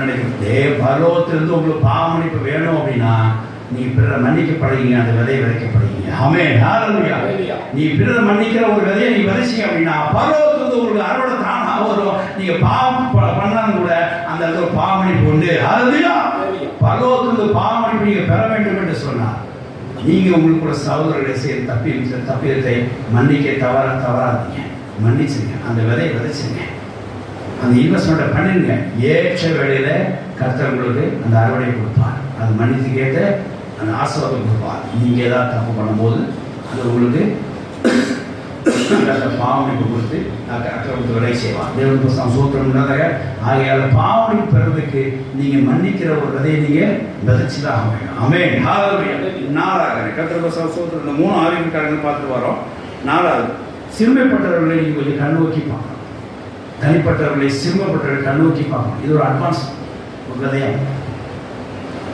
நினைக்கிறதே பரலோகத்திலிருந்து உங்களுக்கு பாவமன்னிப்பு வேணும் அப்படின்னா நீ பிறரை மன்னிக்கப்படுவீங்க, அந்த விதையை விதைக்கப்படுவீங்க. ஆமென், ஹல்லேலூயா. நீ பிறரை மன்னிக்கிற ஒரு விதையை நீ விதைச்சீங்க அப்படின்னா பரலோகத்திலிருந்து உங்களுக்கு அறுவடை தானா வரும். நீங்க பாவம் பண்ணாலும் கூட அந்த இடத்துல பாவமன்னிப்பு உண்டு. ஹல்லேலூயா. பரலோகத்திலிருந்து பாவமன்னிப்பு நீங்க பெற வேண்டும் என்று சொன்னார். நீங்க உங்களுக்குள்ள சகோதரர்களை செய்த தப்பியத்தை மன்னிக்க தவறாதீங்க, மன்னிச்சுங்க, அந்த விதையை விதைச்சுங்க, அந்த இன்வெஸ்ட்மெண்ட்டை பண்ணிருங்க. ஏற்ற வேளையில கர்த்தர் உங்களுக்கு அந்த அறுவடை கொடுப்பார். அது மன்னித்து கேட்ட அந்த ஆசீர்வாதம் கொடுப்பார். நீங்க ஏதாவது தப்பு பண்ணும்போது அது உங்களுக்கு பாவமன்னிப்பு கொடுத்து அக்கறைக்கு விலை செய்வார். தேவனுக்கு சோத்திரம் உண்டாதாக. ஆகையால பாவமன்னிப்பு பெறுவதற்கு நீங்க மன்னிக்கிற ஒரு விதையை நீங்க விதைச்சுதான் ஆகணும். ஆமென், ஹல்லேலூயா. 4வது கர்த்தருக்கு சோத்திரம். இந்த 3 ஆவியக்காரங்க பார்த்துட்டு வரோம். 4வது சிறுமைப்பட்டவர்களை நீங்க கொஞ்சம் கண்ணோக்கி பார்க்கணும். தனிப்பட்டவர்களை சிறுமைப்பட்டவர்களை கண்ணோக்கி பார்க்கணும். இது ஒரு அட்வான்ஸ் ஒரு விதயம்.